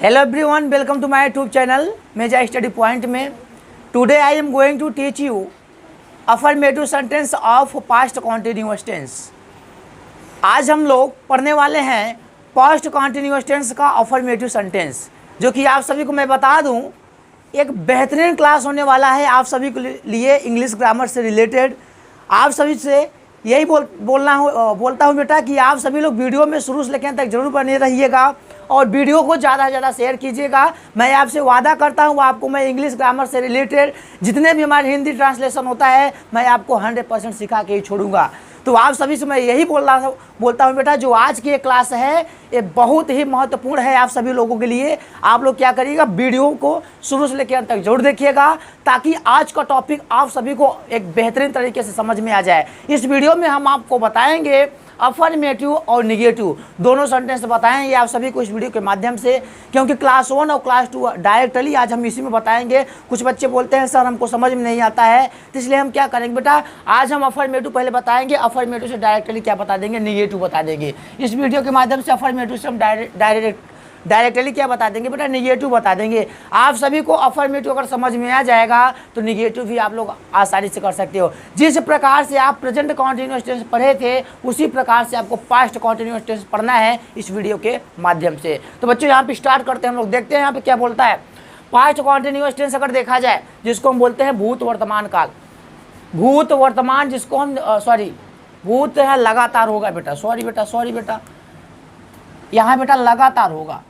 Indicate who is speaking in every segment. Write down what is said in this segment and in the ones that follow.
Speaker 1: Hello everyone, welcome to my YouTube channel Meja study point में। Today I am going to teach you affirmative sentence of past continuous tense. आज हम लोग पढ़ने वाले हैं past continuous tense का affirmative sentence, जो कि आप सभी को मैं बता दूं एक बेहतरीन क्लास होने वाला है आप सभी के लिए इंग्लिश ग्रामर से रिलेटेड। आप सभी से यही बोलता हूँ बेटा कि आप सभी लोग वीडियो में शुरू से लेकर अंत तक जरूर बने रहिएगा और वीडियो को ज़्यादा से ज़्यादा शेयर कीजिएगा। मैं आपसे वादा करता हूँ आपको मैं इंग्लिश ग्रामर से रिलेटेड जितने भी हमारे हिंदी ट्रांसलेशन होता है मैं आपको 100% सिखा के ही छोड़ूंगा। तो आप सभी से मैं यही बोलता हूँ बेटा, जो आज की ये क्लास है ये बहुत ही महत्वपूर्ण है आप सभी लोगों के लिए। आप लोग क्या करिएगा, वीडियो को शुरू से लेकर अंत तक जरूर देखिएगा ताकि आज का टॉपिक आप सभी को एक बेहतरीन तरीके से समझ में आ जाए। इस वीडियो में हम आपको बताएंगे अफर्मेटिव और निगेटिव दोनों सेंटेंस बताएंगे आप सभी को इस वीडियो के माध्यम से, क्योंकि क्लास 1 और क्लास 2 डायरेक्टली आज हम इसी में बताएंगे। कुछ बच्चे बोलते हैं सर हमको समझ में नहीं आता है, तो इसलिए हम क्या करेंगे बेटा, आज हम अफर्मेटिव पहले बताएंगे, अफर्मेटिव से डायरेक्टली क्या बता देंगे, निगेटिव बता देंगे। इस वीडियो के माध्यम से अफर्मेटिव से हम डायरेक्टली क्या बता देंगे बेटा, निगेटिव बता देंगे। आप सभी को अफर्मेटिव अगर समझ में आ जाएगा तो निगेटिव भी आप लोग आसानी से कर सकते हो। जिस प्रकार से आप प्रेजेंट कॉन्टिन्यूअस टेंस पढ़े थे उसी प्रकार से आपको पास्ट कॉन्टिन्यूअस टेंस पढ़ना है इस वीडियो के माध्यम से। तो बच्चों यहाँ पे स्टार्ट करते हैं, हम लोग देखते हैं यहाँ पे क्या बोलता है। पास्ट कॉन्टिन्यूअस टेंस अगर देखा जाए जिसको हम बोलते हैं भूत वर्तमान काल, भूत वर्तमान जिसको हम भूत है लगातार होगा बेटा, सॉरी बेटा यहाँ बेटा लगातार होगा,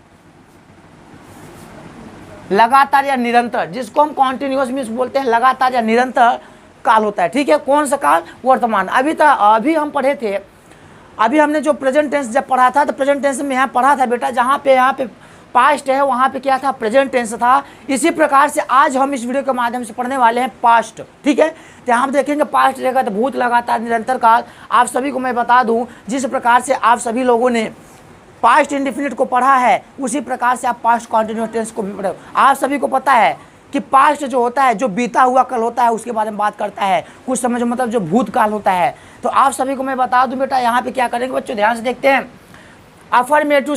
Speaker 1: लगातार या निरंतर, जिसको हम कॉन्टिन्यूअस मीन्स बोलते हैं लगातार या निरंतर काल होता है। ठीक है, कौन सा काल, वर्तमान। अभी हम पढ़े थे, अभी हमने जो प्रेजेंट टेंस जब पढ़ा था तो प्रेजेंट टेंस में यहाँ पढ़ा था बेटा, जहाँ पे पास्ट है वहाँ पे क्या था, प्रेजेंट टेंस था। इसी प्रकार से आज हम इस वीडियो के माध्यम से पढ़ने वाले हैं पास्ट। ठीक है, तो हम देखेंगे पास्ट रहेगा तो भूत लगातार निरंतर काल। आप सभी को मैं बता दूँ जिस प्रकार से आप सभी लोगों ने पास्ट इंडेफिनिट को पढ़ा है उसी प्रकार से आप पास्ट कॉन्टिन्यूअस टेंस को भी पढ़ो। आप सभी को पता है कि पास्ट जो होता है, जो बीता हुआ कल होता है उसके बारे में बात करता है, कुछ समझो मतलब जो भूतकाल होता है। तो आप सभी को मैं बता दूं बेटा यहाँ पे क्या करेंगे बच्चों, ध्यान से देखते हैं। अफर्मेटिव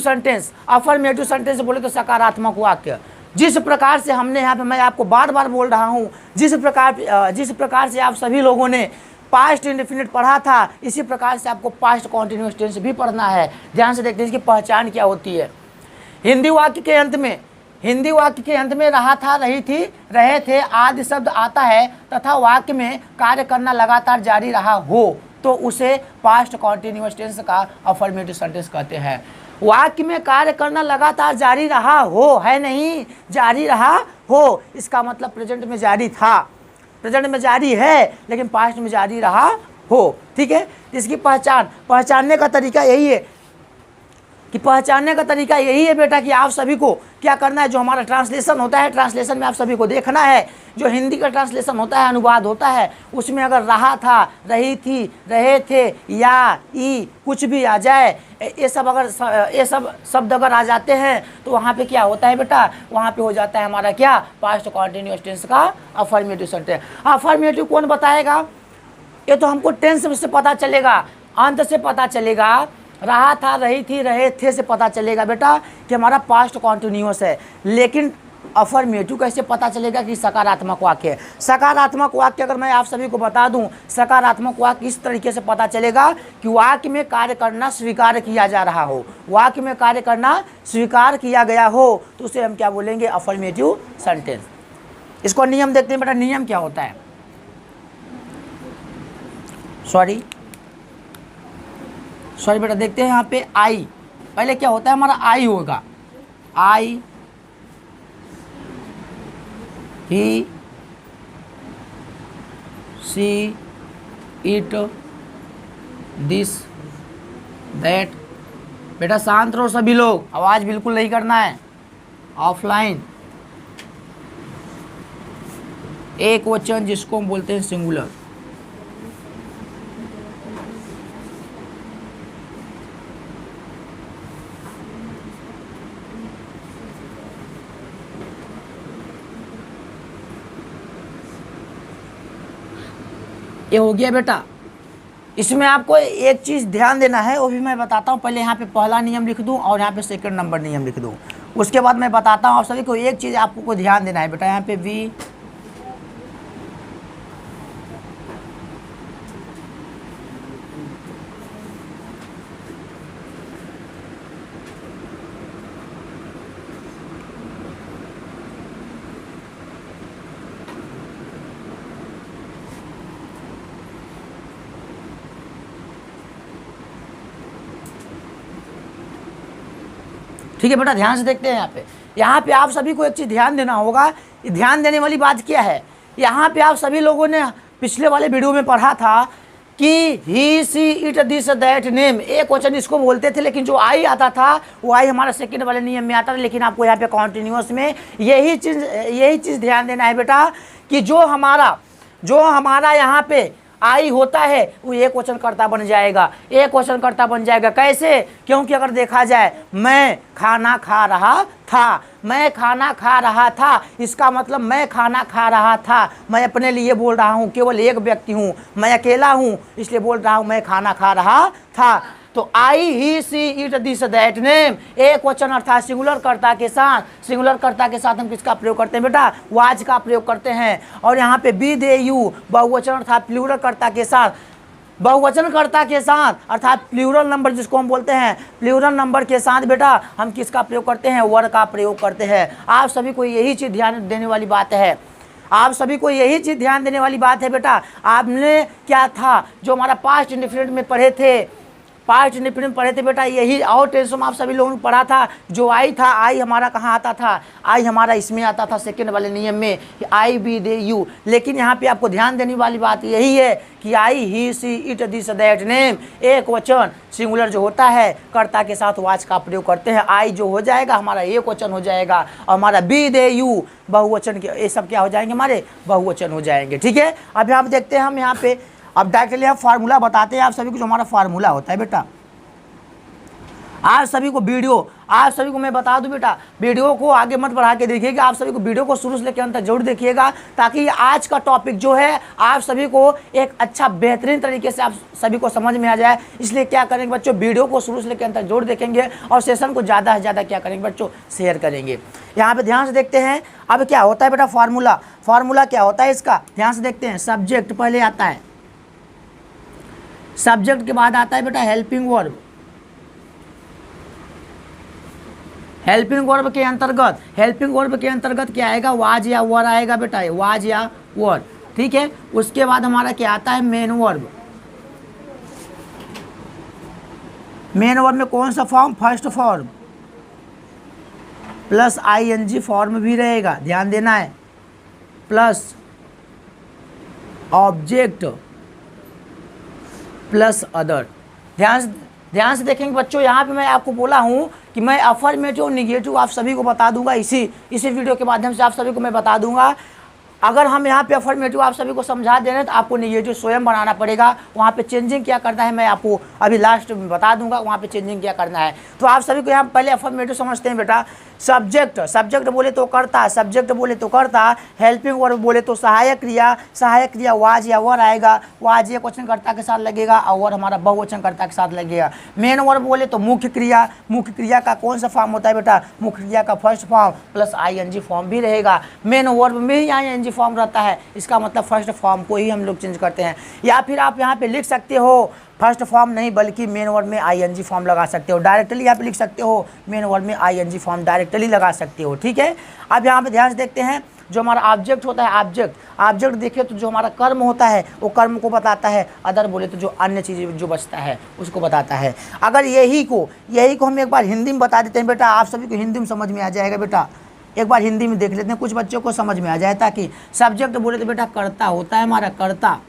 Speaker 1: सेंटेंस बोले तो सकारात्मक वाक्य। जिस प्रकार से हमने यहाँ पे, मैं आपको बार बार बोल रहा हूँ, जिस प्रकार से आप सभी लोगों ने पास्ट इंडेफिनिट पढ़ा था इसी प्रकार से आपको पास्ट कॉन्टिन्यूअस टेंस भी पढ़ना है। ध्यान से देखते हैं इसकी पहचान क्या होती है। हिंदी वाक्य के अंत में रहा था, रही थी, रहे थे आदि शब्द आता है तथा वाक्य में कार्य करना लगातार जारी रहा हो तो उसे पास्ट कॉन्टिन्यूअस टेंस का अफर्मेटिव सेंटेंस कहते हैं। वाक्य में कार्य करना लगातार जारी रहा हो, है नहीं, जारी रहा हो, इसका मतलब प्रेजेंट में जारी था, प्रेजेंट में जारी है लेकिन पास्ट में जारी रहा हो। ठीक है, इसकी पहचानने का तरीका यही है बेटा कि आप सभी को क्या करना है, जो हमारा ट्रांसलेशन होता है, ट्रांसलेशन में आप सभी को देखना है, जो हिंदी का ट्रांसलेशन होता है, अनुवाद होता है, उसमें अगर रहा था, रही थी, रहे थे या ई कुछ भी आ जाए, ये सब शब्द अगर आ जाते हैं तो वहाँ पे क्या होता है बेटा, वहाँ पे हो जाता है हमारा क्या, पास्ट कॉन्टिन्यूअस टेंस का अफर्मेटिव सेंटेंस। अफर्मेटिव कौन बताएगा, ये तो हमको टेंस से पता चलेगा, अंत से पता चलेगा, रहा था, रही थी, रहे थे से पता चलेगा बेटा कि हमारा पास्ट कॉन्टिन्यूअस है। लेकिन अफर्मेटिव कैसे पता चलेगा कि सकारात्मक वाक्य है। सकारात्मक वाक्य अगर मैं आप सभी को बता दूं, सकारात्मक वाक्य इस तरीके से पता चलेगा कि वाक्य में कार्य करना स्वीकार किया जा रहा हो, वाक्य में कार्य करना स्वीकार किया गया हो तो उसे हम क्या बोलेंगे, अफर्मेटिव सेंटेंस। इसको नियम देखते हैं बेटा, नियम क्या होता है। सॉरी बेटा, देखते हैं यहाँ पे आई, पहले क्या होता है हमारा, आई होगा, आई, he, she, it, this, that. बेटा शांत रहो सभी लोग, आवाज़ बिल्कुल नहीं करना है, ऑफलाइन। एक वचन जिसको हम बोलते हैं सिंगुलर। ये हो गया बेटा। इसमें आपको एक चीज़ ध्यान देना है, वो भी मैं बताता हूँ। पहले यहाँ पे पहला नियम लिख दूँ और यहाँ पे सेकंड नंबर नियम लिख दूँ। उसके बाद मैं बताता हूँ आप सभी को। एक चीज़ आपको ध्यान देना है बेटा, यहाँ पे वी ठीक है बेटा, ध्यान से देखते हैं। यहाँ पे आप सभी को एक चीज़ ध्यान देना होगा। ध्यान देने वाली बात क्या है, यहाँ पे आप सभी लोगों ने पिछले वाले वीडियो में पढ़ा था कि he she it this that name, एक क्वेश्चन इसको बोलते थे, लेकिन जो आई आता था वो आई हमारा सेकंड वाले नियम में आता था। लेकिन आपको यहाँ पे कॉन्टिन्यूअस में यही चीज़ ध्यान देना है बेटा कि जो हमारा यहाँ पे आई होता है वो एक वचन कर्ता बन जाएगा, एक वचन कर्ता बन जाएगा। कैसे? क्योंकि अगर देखा जाए मैं खाना खा रहा था, मैं खाना खा रहा था, इसका मतलब मैं खाना खा रहा था, मैं अपने लिए बोल रहा हूँ, केवल एक व्यक्ति हूँ, मैं अकेला हूँ, इसलिए बोल रहा हूँ मैं खाना खा रहा था। तो I he she it this that name, एक वचन अर्थात सिंगुलर कर्ता के साथ हम किसका प्रयोग करते हैं बेटा? वाज का प्रयोग करते हैं। और यहाँ पे बी दे यू बहुवचन अर्थात प्लूरल कर्ता के साथ, बहुवचन कर्ता के साथ अर्थात प्लूरल नंबर जिसको हम बोलते हैं, प्लूरल नंबर के साथ बेटा हम किसका प्रयोग करते हैं? वर का प्रयोग करते हैं। आप सभी को यही चीज़ ध्यान देने वाली बात है, आप सभी को यही चीज़ ध्यान देने वाली बात है बेटा। आपने क्या था जो हमारा पास्ट इंडिफिनिट में पढ़े थे, पास्ट इंडिफिनिट में पढ़े थे बेटा, यही और टेंस में आप सभी लोगों ने पढ़ा था। जो आई था, आई हमारा कहाँ आता था? आई हमारा इसमें आता था सेकंड वाले नियम में, आई बी दे यू। लेकिन यहाँ पे आपको ध्यान देने वाली बात यही है कि I he she it this that name, एक वचन सिंगुलर जो होता है कर्ता के साथ वाच का प्रयोग करते हैं। आई जो हो जाएगा हमारा एक वचन हो जाएगा, और हमारा बी दे यू बहुवचन के, ये सब क्या हो जाएंगे? हमारे बहुवचन हो जाएंगे। ठीक है, अब यहाँ पे देखते हैं हम यहाँ पे, अब डायरेक्टली हम फार्मूला बताते हैं आप सभी को। जो हमारा फार्मूला होता है बेटा, आप सभी को मैं बता दूं बेटा, वीडियो को आगे मत बढ़ा के देखिएगा, आप सभी को वीडियो को शुरू से लेकर अंत तक जरूर देखिएगा, ताकि आज का टॉपिक जो है आप सभी को एक अच्छा बेहतरीन तरीके से आप सभी को समझ में आ जाए। इसलिए क्या करेंगे बच्चों, वीडियो को शुरू से लेकर अंत तक जरूर देखेंगे और सेशन को ज़्यादा से ज़्यादा क्या करेंगे बच्चों? शेयर करेंगे। यहाँ पे ध्यान से देखते हैं अब क्या होता है बेटा फार्मूला क्या होता है इसका, ध्यान से देखते हैं। सब्जेक्ट पहले आता है, सब्जेक्ट के बाद आता है बेटा हेल्पिंग वर्ब। हेल्पिंग वर्ब के अंतर्गत क्या आएगा? वाज या वर आएगा बेटा, वाज या वर। ठीक है, उसके बाद हमारा क्या आता है? Main verb. मेन वर्ब में कौन सा form? First form plus ING form भी रहेगा, ध्यान देना है, प्लस ऑब्जेक्ट प्लस अदर। ध्यान से देखेंगे बच्चों, यहाँ पे मैं आपको बोला हूँ कि मैं अफर्मेटिव निगेटिव आप सभी को बता दूंगा, इसी वीडियो के माध्यम से आप सभी को मैं बता दूंगा। अगर हम यहाँ पे अफर्मेटिव आप सभी को समझा दे रहे हैं तो आपको निगेटिव स्वयं बनाना पड़ेगा। वहाँ पे चेंजिंग क्या करना है मैं आपको अभी लास्ट में बता दूंगा, वहाँ पे चेंजिंग क्या करना है। तो आप सभी को यहाँ पहले अफर्मेटिव समझते हैं बेटा। सब्जेक्ट बोले तो कर्ता, हेल्पिंग वर्ब बोले तो सहायक क्रिया वाज या वर आएगा, वाज एक वचन कर्ता के साथ लगेगा और वर हमारा बहुवचन कर्ता के साथ लगेगा। मेन वर्ब बोले तो मुख्य क्रिया का कौन सा फॉर्म होता है बेटा? मुख्य क्रिया का first form plus ING form भी रहेगा। मेन वर्ब में ही आईएनजी फॉर्म रहता है, इसका मतलब फर्स्ट फॉर्म को ही हम लोग चेंज करते हैं। या फिर आप यहाँ पे लिख सकते हो फर्स्ट फॉर्म नहीं बल्कि मेन वर्ब में आईएनजी फॉर्म लगा सकते हो, डायरेक्टली यहाँ पे लिख सकते हो मेन वर्ब में आईएनजी फॉर्म डायरेक्टली लगा सकते हो। ठीक है, अब यहाँ पे ध्यान से देखते हैं जो हमारा ऑब्जेक्ट होता है, ऑब्जेक्ट देखिए तो जो हमारा कर्म होता है वो कर्म को बताता है, अदर बोले तो जो अन्य चीज़ें जो बचता है उसको बताता है। अगर यही को हम एक बार हिंदी में बता देते हैं बेटा, आप सभी को हिंदी में समझ में आ जाएगा बेटा। एक बार हिंदी में देख लेते हैं, कुछ बच्चों को समझ में आ जाए, ताकि सब्जेक्ट बोले तो बेटा कर्ता होता है हमारा, कर्ता।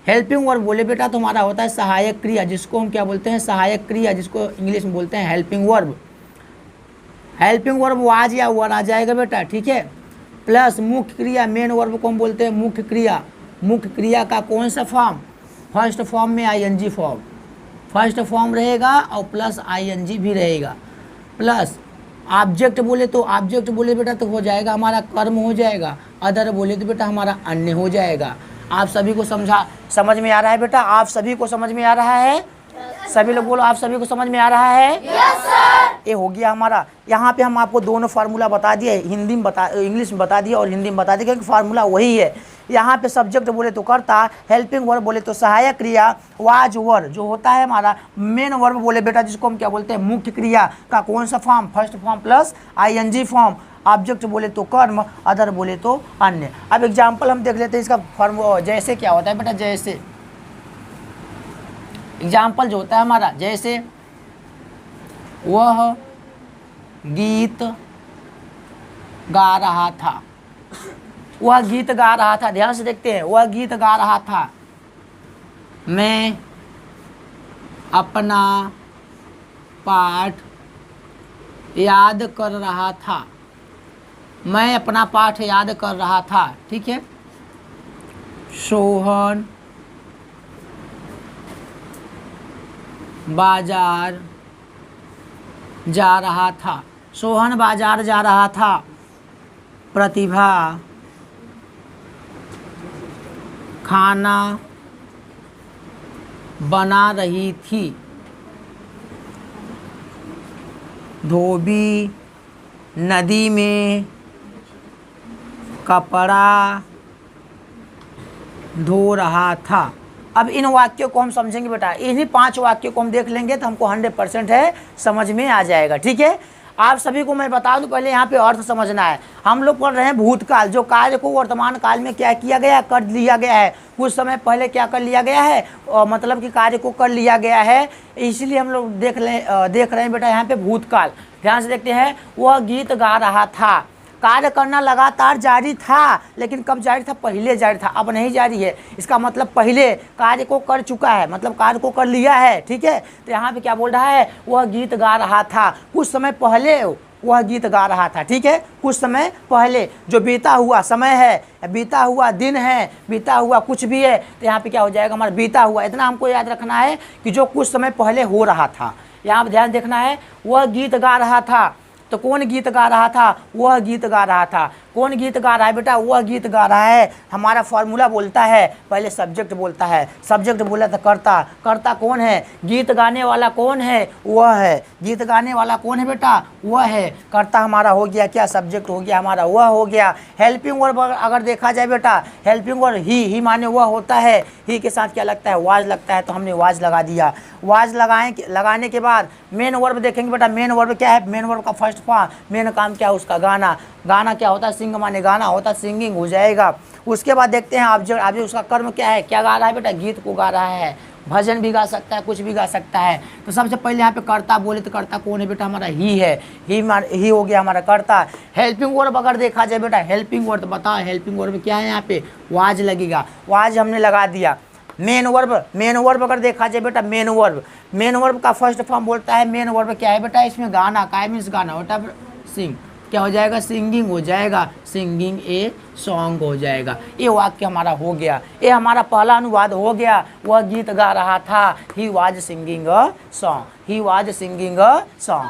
Speaker 1: हेल्पिंग वर्ब बोले बेटा तो हमारा होता है सहायक क्रिया, जिसको हम क्या बोलते हैं? सहायक क्रिया, जिसको इंग्लिश में बोलते हैं helping verb. Helping verb was या वर आ जाएगा बेटा। ठीक है, प्लस मुख्य क्रिया, मेन वर्ब को हम बोलते हैं मुख्य क्रिया का कौन सा फॉर्म? फर्स्ट फॉर्म में आईएनजी फॉर्म, फर्स्ट फॉर्म रहेगा और प्लस आईएनजी भी रहेगा। प्लस ऑब्जेक्ट बोले बेटा तो हो जाएगा हमारा कर्म हो जाएगा, अदर बोले तो बेटा हमारा अन्य हो जाएगा। आप सभी को समझ में आ रहा है बेटा? आप सभी को समझ में आ रहा है? सभी लोग बोलो, आप सभी को समझ में आ रहा है? Yes sir. ये हो गया हमारा। यहाँ पे हम आपको दोनों फार्मूला बता दिए, हिंदी में इंग्लिश में बता दिया और हिंदी में बता दिया, क्योंकि फार्मूला वही है। यहाँ पे सब्जेक्ट बोले तो कर्ता, हेल्पिंग वर्ब बोले तो सहायक क्रिया, वाज वर्ब जो होता है हमारा, मेन वर्ब बोले बेटा जिसको हम क्या बोलते हैं मुख्य क्रिया का कौन सा form, first form plus ING form, object बोले तो कर्म, अदर बोले तो अन्य। अब एग्जाम्पल हम देख लेते हैं इसका फॉर्म। जैसे क्या होता है बेटा, जैसे एग्जाम्पल जो होता है हमारा, जैसे वह गीत गा रहा था, वह गीत गा रहा था, ध्यान से देखते हैं, वह गीत गा रहा था, मैं अपना पाठ याद कर रहा था, मैं अपना पाठ याद कर रहा था, ठीक है। सोहन बाजार जा रहा था, सोहन बाजार जा रहा था, प्रतिभा खाना बना रही थी, धोबी नदी में कपड़ा धो रहा था। अब इन वाक्यों को हम समझेंगे बेटा, इन्हीं 5 वाक्यों को हम देख लेंगे तो हमको 100% है समझ में आ जाएगा, ठीक है। आप सभी को मैं बता दूं, पहले यहाँ पे अर्थ समझना है। हम लोग पढ़ रहे हैं भूतकाल, जो कार्य को वर्तमान काल में क्या किया गया है, कर लिया गया है, कुछ समय पहले क्या कर लिया गया है, मतलब कि कार्य को कर लिया गया है, इसलिए हम लोग देख रहे हैं बेटा यहाँ पे भूतकाल। ध्यान से देखते हैं, वह गीत गा रहा था, कार्य करना लगातार जारी था, लेकिन कब जारी था, पहले जारी था, अब नहीं जारी है। इसका मतलब पहले कार्य को कर चुका है, मतलब कार्य को कर लिया है, ठीक है। तो यहाँ पे क्या बोल रहा है, वह गीत गा रहा था, कुछ समय पहले वह गीत गा रहा था, ठीक है। कुछ समय पहले, जो बीता हुआ समय है, बीता हुआ दिन है, बीता हुआ कुछ भी है, तो यहाँ पे क्या हो जाएगा हमारा बीता हुआ। इतना हमको याद रखना है कि जो कुछ समय पहले हो रहा था, यहाँ पे ध्यान देखना है। वह गीत गा रहा था, तो कौन गीत गा रहा था, वह गीत गा रहा था। कौन गीत गा रहा है बेटा, वह गीत गा रहा है। हमारा फॉर्मूला बोलता है, पहले सब्जेक्ट बोलता है, सब्जेक्ट बोला था कर्ता, कर्ता कौन है, गीत गाने वाला कौन है, वह है, गीत गाने वाला कौन है बेटा, वह है। कर्ता हमारा हो गया क्या, सब्जेक्ट हो गया हमारा, वह हो गया। हेल्पिंग वर्ब अगर देखा जाए बेटा, हेल्पिंग वर्ब ही माने वह होता है, ही के साथ क्या लगता है, वाज लगता है, तो हमने वाज लगा दिया। वाज लगाने के बाद मेन वर्ब देखेंगे बेटा, मेन वर्ब क्या है, मेन वर्ब का फर्स्ट फॉर्म, मेन काम क्या है उसका, गाना। गाना क्या होता है, सिंग माने गाना होता है, सिंगिंग हो जाएगा। उसके बाद देखते हैं ऑब्जेक्ट, ऑब्जेक्ट उसका कर्म क्या है, क्या गा रहा है बेटा, गीत को गा रहा है, भजन भी गा सकता है, कुछ भी गा सकता है। तो सबसे पहले यहाँ पे कर्ता बोले तो कर्ता कौन है बेटा, हमारा ही है, ही हो गया हमारा कर्ता। हेल्पिंग वर्ब अगर देखा जाए बेटा, हेल्पिंग वर्ब बताओ, हेल्पिंग वर्ब क्या है, यहाँ पे वाज लगेगा, वाज हमने लगा दिया। मेन वर्ब अगर देखा जाए बेटा, मेन वर्ब का फर्स्ट फॉर्म बोलता है, मेन वर्ब क्या है बेटा, इसमें गाना का मीन्स गाना होता है, सिंग क्या हो जाएगा, सिंगिंग हो जाएगा, सिंगिंग ए सॉन्ग हो जाएगा। ये वाक्य हमारा हो गया, ये हमारा पहला अनुवाद हो गया। वह गीत गा रहा था, he was singing a song, he was singing a song.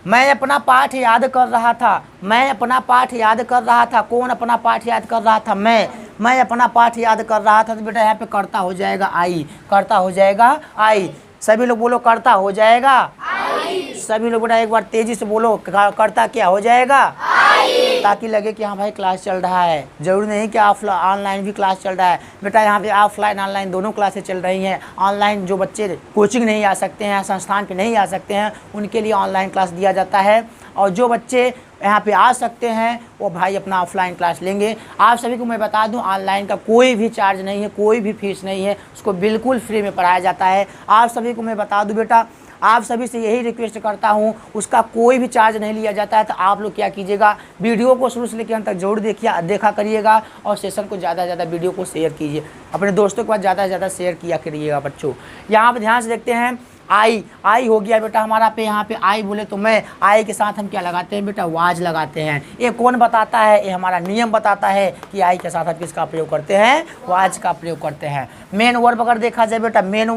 Speaker 1: मैं अपना पाठ याद कर रहा था, मैं अपना पाठ याद कर रहा था, कौन अपना पाठ याद कर रहा था, मैं अपना पाठ याद कर रहा था। तो बेटा यहाँ पे कर्ता हो जाएगा आई, कर्ता हो जाएगा आई। सभी लोग बोलो कर्ता हो जाएगा आई। सभी लोग बेटा एक बार तेजी से बोलो, कर्ता क्या हो जाएगा आई, ताकि लगे कि हाँ भाई क्लास चल रहा है। जरूरी नहीं कि ऑनलाइन भी क्लास चल रहा है बेटा, यहाँ पे ऑफलाइन ऑनलाइन दोनों क्लासेस चल रही हैं। ऑनलाइन जो बच्चे कोचिंग नहीं आ सकते हैं, संस्थान पे नहीं आ सकते हैं, उनके लिए ऑनलाइन क्लास दिया जाता है, और जो बच्चे यहाँ पे आ सकते हैं वो भाई अपना ऑफलाइन क्लास लेंगे। आप सभी को मैं बता दूं, ऑनलाइन का कोई भी चार्ज नहीं है, कोई भी फीस नहीं है, उसको बिल्कुल फ्री में पढ़ाया जाता है। आप सभी को मैं बता दूं बेटा, आप सभी से यही रिक्वेस्ट करता हूं, उसका कोई भी चार्ज नहीं लिया जाता है। तो आप लोग क्या कीजिएगा, वीडियो को शुरू से लेकर अंत तक जरूर देखा करिएगा, और सेशन को ज़्यादा से ज़्यादा वीडियो को शेयर कीजिए, अपने दोस्तों के पास ज़्यादा से ज़्यादा शेयर किया करिएगा बच्चों। यहाँ पर ध्यान से देखते हैं, आई हो गया बेटा हमारा पे, यहाँ पे आई बोले तो मैं, आई के साथ हम क्या लगाते हैं बेटा, वाज लगाते हैं। ये कौन बताता है, ये हमारा नियम बताता है कि आई के साथ हम किसका प्रयोग करते हैं, वाज का प्रयोग करते हैं। मेन वर्ब अगर देखा जाए बेटा, मेन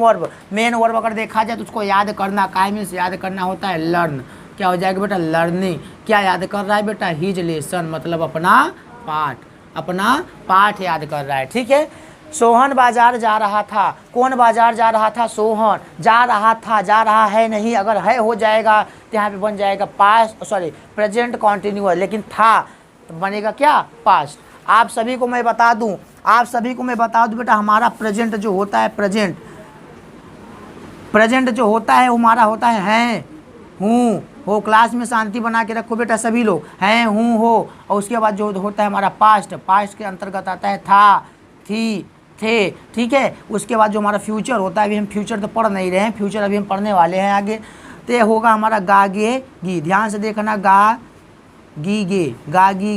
Speaker 1: वर्ब अगर देखा जाए तो उसको याद करना, काय मीन्स याद करना होता है, लर्न क्या हो जाएगा बेटा, लर्निंग। क्या याद कर रहा है बेटा, हिज लेसन मतलब अपना पाठ याद कर रहा है, ठीक है। सोहन बाजार जा रहा था। कौन बाजार जा रहा था? सोहन। जा रहा था, जा रहा है नहीं, अगर है हो जाएगा तो यहाँ पे बन जाएगा पास्ट, सॉरी प्रेजेंट कॉन्टिन्यूअस, लेकिन था तो बनेगा क्या? पास्ट। आप सभी को मैं बता दूं बेटा, हमारा प्रेजेंट जो होता है, प्रेजेंट जो होता है वो हमारा होता है हूँ हो। क्लास में शांति बना के रखो बेटा सभी लोग, हैं हूँ हो। और उसके बाद जो होता है हमारा पास्ट के अंतर्गत आता है था, थी, थे, ठीक है। उसके बाद जो हमारा फ्यूचर होता है, अभी हम फ्यूचर तो पढ़ नहीं रहे हैं, फ्यूचर अभी हम पढ़ने वाले हैं आगे, तो ये होगा हमारा गा गे गी। ध्यान से देखना, गा गी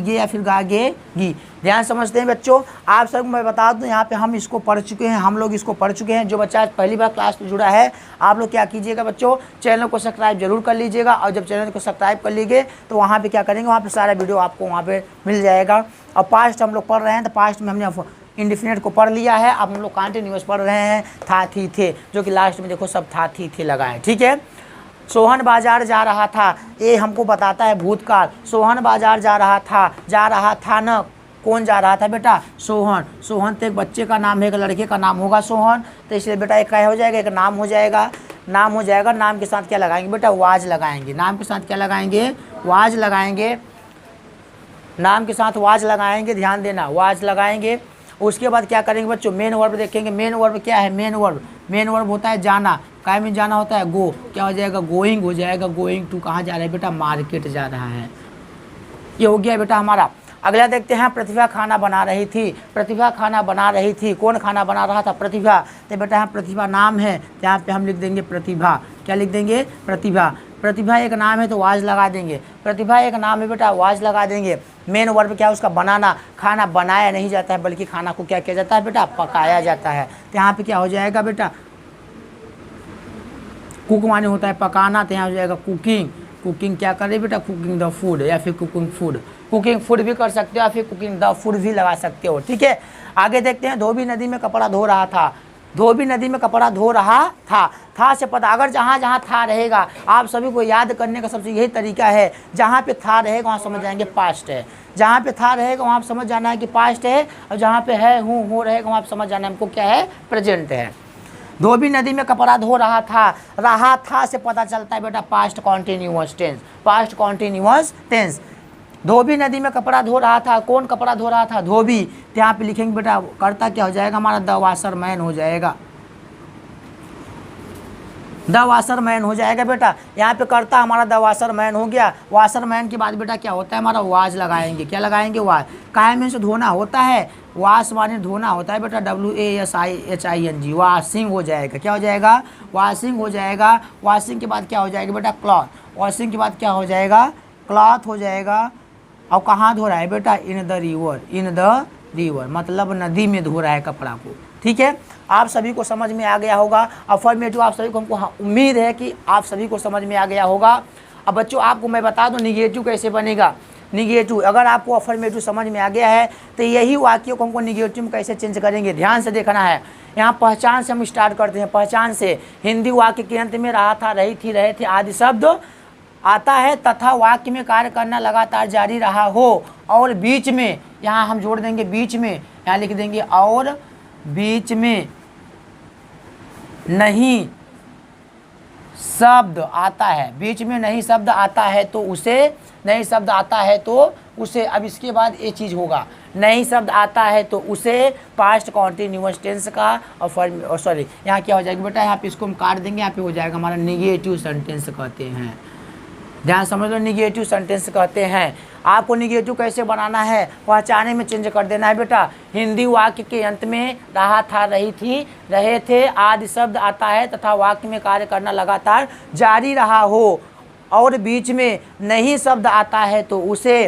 Speaker 1: गे या फिर गा गे गी। ध्यान समझते हैं बच्चों। आप सबको मैं बता दूं, यहाँ पे हम इसको पढ़ चुके हैं, हम लोग इसको पढ़ चुके हैं। जो बच्चा आज पहली बार क्लास में जुड़ा है, आप लोग क्या कीजिएगा बच्चों, चैनल को सब्सक्राइब जरूर कर लीजिएगा। और जब चैनल को सब्सक्राइब कर लीजिए तो वहाँ पे क्या करेंगे, वहाँ पे सारा वीडियो आपको वहाँ पे मिल जाएगा। और पास्ट हम लोग पढ़ रहे हैं, तो पास्ट में हमने इंडिफिनिट को पढ़ लिया है। अब हम लोग कॉन्टिन्यूअस पढ़ रहे हैं, था, थी, थे, जो कि लास्ट में देखो सब था, थी, थे लगा है, ठीक है। सोहन बाजार जा रहा था, ये हमको बताता है भूतकाल। सोहन बाजार जा रहा था न, कौन जा रहा था बेटा? सोहन। सोहन तो एक बच्चे का नाम है, एक लड़के का नाम होगा सोहन, तो इसलिए बेटा एक क्या हो जाएगा, एक नाम हो जाएगा। नाम के साथ क्या लगाएंगे बेटा? वाज लगाएंगे। नाम के साथ क्या लगाएंगे? वाज लगाएंगे। नाम के साथ वाज लगाएंगे, ध्यान देना, वाज लगाएंगे। उसके बाद क्या करेंगे बच्चों? मेन वर्ब देखेंगे। मेन वर्ब क्या है? मेन वर्ब होता है जाना। काय में जाना होता है? गो। क्या हो जाएगा? गोइंग हो जाएगा। गोइंग टू कहाँ जा रहा है बेटा? मार्केट जा रहा है। ये हो गया बेटा हमारा। अगला देखते हैं, प्रतिभा खाना बना रही थी। प्रतिभा खाना बना रही थी, कौन खाना बना रहा था? प्रतिभा। तो बेटा यहाँ प्रतिभा नाम है, तो यहाँ पे हम लिख देंगे प्रतिभा। क्या लिख देंगे? प्रतिभा। प्रतिभा एक नाम है तो वाज लगा देंगे। प्रतिभा एक नाम है बेटा, वाज लगा देंगे। मेन वर्ब क्या है उसका? बनाना। खाना बनाया नहीं जाता है, बल्कि खाना को क्या किया जाता है बेटा? पकाया जाता है। तो यहाँ पे क्या हो जाएगा बेटा? कुक माने होता है पकाना, तो यहाँ हो जाएगा कुकिंग। कुकिंग क्या करे बेटा? कुकिंग द फूड, या फिर कुकिंग फूड। कुकिंग फूड भी कर सकते हो, या फिर कुकिंग द फूड भी लगा सकते हो, ठीक है। आगे देखते हैं, धोबी नदी में कपड़ा धो रहा था। धोबी नदी में कपड़ा धो रहा था से पता, अगर जहाँ जहाँ था रहेगा, आप सभी को याद करने का सबसे यही तरीका है, जहाँ पे था रहेगा वहाँ समझ जाएंगे पास्ट है। जहाँ पे था रहेगा वहाँ समझ जाना है कि पास्ट है, और जहाँ पे है हूँ हो रहेगा वहाँ समझ जाना है हमको क्या है? प्रेजेंट है। धोबी नदी में कपड़ा धो रहा था से पता चलता है बेटा past continuous tense. Past continuous tense. धोबी नदी में कपड़ा धो रहा था, कौन कपड़ा धो रहा था? धोबी। तो यहाँ पे लिखेंगे बेटा, कर्ता क्या हो जाएगा हमारा? द वाशरमैन हो जाएगा। द वाशरमैन हो जाएगा बेटा। यहाँ पे कर्ता हमारा द वाशरमैन हो गया। वाशरमैन के बाद बेटा क्या होता है हमारा? वाज लगाएंगे। क्या लगाएंगे? वाज। काय में से धोना होता है, वाश माने धोना होता है बेटा, WASHING। वाशिंग हो जाएगा। क्या हो जाएगा? वाशिंग हो जाएगा। वाशिंग के बाद क्या हो जाएगा बेटा? क्लॉथ। वॉशिंग के बाद क्या हो जाएगा? क्लॉथ हो जाएगा। और कहाँ धो रहा है बेटा? इन द रिवर, मतलब नदी में धो रहा है कपड़ा को, ठीक है। आप सभी को समझ में आ गया होगा। अफर्मेटिव आप सभी को, हमको उम्मीद है कि आप सभी को समझ में आ गया होगा। अब बच्चों आपको मैं बता दूं निगेटिव कैसे बनेगा। निगेटिव, अगर आपको अफर्मेटिव समझ में आ गया है तो यही वाक्यों को हमको निगेटिव में कैसे चेंज करेंगे, ध्यान से देखना है। यहाँ पहचान से हम स्टार्ट करते हैं। पहचान से हिंदी वाक्य के अंत में रहा था, रही थी, रहे थे आदि शब्द आता है, तथा वाक्य में कार्य करना लगातार जारी रहा हो, और बीच में, यहाँ हम जोड़ देंगे बीच में, यहाँ लिख देंगे और बीच में नहीं शब्द आता है। बीच में नहीं शब्द आता है तो उसे, नहीं शब्द आता है तो उसे, अब इसके बाद ये चीज़ होगा, नहीं शब्द आता है तो उसे पास्ट कॉन्टिन्यूअस टेंस का और सॉरी यहाँ क्या हो जाएगा बेटा? यहाँ पे इसको हम काट देंगे, यहाँ पे हो जाएगा हमारा निगेटिव सेंटेंस कहते हैं। ध्यान समझ लो, निगेटिव सेंटेंस कहते हैं। आपको निगेटिव कैसे बनाना है? पहचाने में चेंज कर देना है बेटा। हिंदी वाक्य के अंत में रहा था, रही थी, रहे थे आदि शब्द आता है, तथा वाक्य में कार्य करना लगातार जारी रहा हो, और बीच में नहीं शब्द आता है तो उसे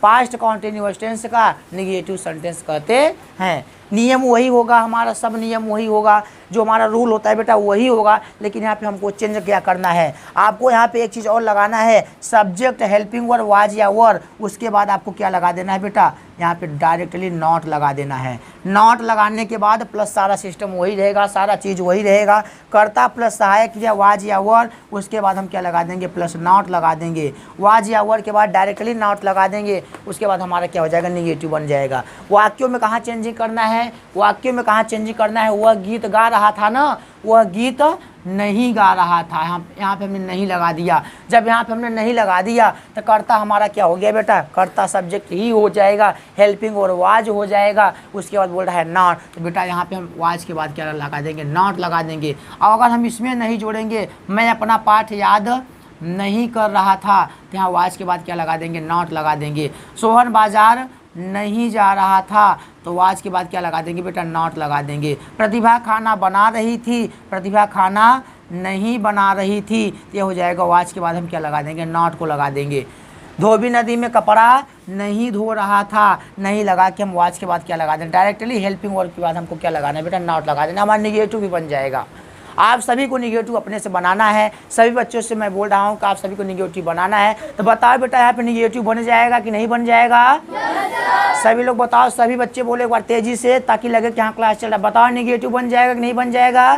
Speaker 1: पास्ट कॉन्टिन्यूअस टेंस का निगेटिव सेंटेंस कहते हैं। नियम वही होगा हमारा, सब नियम वही होगा, जो हमारा रूल होता है बेटा वही होगा, लेकिन यहाँ पे हमको चेंज क्या करना है? आपको यहाँ पे एक चीज़ और लगाना है, सब्जेक्ट हेल्पिंग वर्ब वाज या वर, उसके बाद आपको क्या लगा देना है बेटा? यहाँ पे डायरेक्टली नॉट लगा देना है। नॉट लगाने के बाद प्लस सारा सिस्टम वही रहेगा, सारा चीज़ वही रहेगा। कर्ता प्लस सहायक क्रिया वाज या वर, उसके बाद हम क्या लगा देंगे, प्लस नॉट लगा देंगे। वाज या वर के बाद डायरेक्टली नॉट लगा देंगे, उसके बाद हमारा क्या हो जाएगा, निगेटिव बन जाएगा। वाक्यों में कहाँ चेंजिंग करना है, वाक्यों में कहाँ चेंजिंग करना है। वह गीत गा रहा था ना, वह गीत नहीं गा रहा था, यहाँ पे हमने नहीं लगा दिया। जब यहाँ पे हमने नहीं लगा दिया तो कर्ता हमारा क्या हो गया बेटा, कर्ता सब्जेक्ट ही हो जाएगा, हेल्पिंग और वाज हो जाएगा। उसके बाद बोल रहा है नॉट, तो बेटा यहाँ पे हम वाज के बाद क्या लगा देंगे, नॉट लगा देंगे। और अगर हम इसमें नहीं जोड़ेंगे, मैं अपना पाठ याद नहीं कर रहा था, तो यहाँ वाज के बाद क्या लगा देंगे, नॉट लगा देंगे। सोहन बाजार नहीं जा रहा था, तो वाज के बाद क्या लगा देंगे बेटा, नॉट लगा देंगे। प्रतिभा खाना बना रही थी, प्रतिभा खाना नहीं बना रही थी, ये हो जाएगा। वाज के बाद हम क्या लगा देंगे, नॉट को लगा देंगे। धोबी नदी में कपड़ा नहीं धो रहा था, नहीं लगा के हम वाज के बाद क्या लगा दें, डायरेक्टली हेल्पिंग वर्ब के बाद हमको क्या लगाना है बेटा, नॉट लगा देना। हमारा निगेटिव भी बन जाएगा। आप सभी को निगेटिव अपने से बनाना है। सभी बच्चों से मैं बोल रहा हूँ कि आप सभी को निगेटिव बनाना है। तो बताओ बेटा, यहाँ पे निगेटिव बन जाएगा कि नहीं बन जाएगा? सभी लोग बताओ, सभी बच्चे बोले एक बार तेजी से, ताकि लगे कि हाँ क्लास चल रहा है। बताओ निगेटिव बन जाएगा कि नहीं बन जाएगा?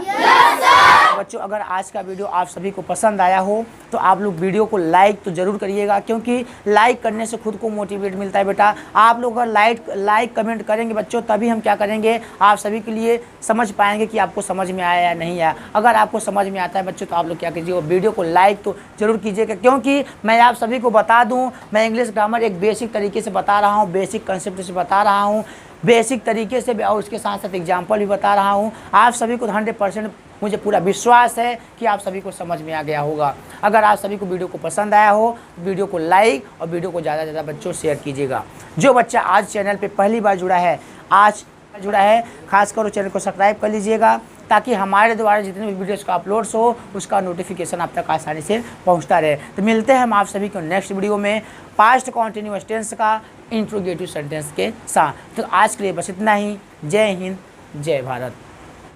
Speaker 1: बच्चों, अगर आज का वीडियो आप सभी को पसंद आया हो तो आप लोग वीडियो को लाइक तो ज़रूर करिएगा, क्योंकि लाइक करने से खुद को मोटिवेट मिलता है बेटा। आप लोग अगर लाइक कमेंट करेंगे बच्चों, तभी हम क्या करेंगे, आप सभी के लिए समझ पाएंगे कि आपको समझ में आया या नहीं आया। अगर आपको समझ में आता है बच्चों, तो आप लोग क्या कीजिए, वीडियो को लाइक तो ज़रूर कीजिएगा, क्योंकि मैं आप सभी को बता दूँ, मैं इंग्लिश ग्रामर एक बेसिक तरीके से बता रहा हूँ, बेसिक कंसेप्ट से बता रहा हूँ, बेसिक तरीके से, और उसके साथ साथ एग्जाम्पल भी बता रहा हूँ। आप सभी को 100% मुझे पूरा विश्वास है कि आप सभी को समझ में आ गया होगा। अगर आप सभी को वीडियो को पसंद आया हो, वीडियो को लाइक और वीडियो को ज़्यादा से ज़्यादा बच्चों शेयर कीजिएगा। जो बच्चा आज चैनल पे पहली बार जुड़ा है, खासकर वो चैनल को सब्सक्राइब कर लीजिएगा, ताकि हमारे द्वारा जितने भी वीडियोस का अपलोड्स हो उसका नोटिफिकेशन आप तक आसानी से पहुंचता रहे। तो मिलते हैं हम आप सभी को नेक्स्ट वीडियो में पास्ट कॉन्टिन्यूअस टेंस का इंट्रोगेटिव सेंटेंस के साथ। तो आज के लिए बस इतना ही। जय हिंद, जय भारत।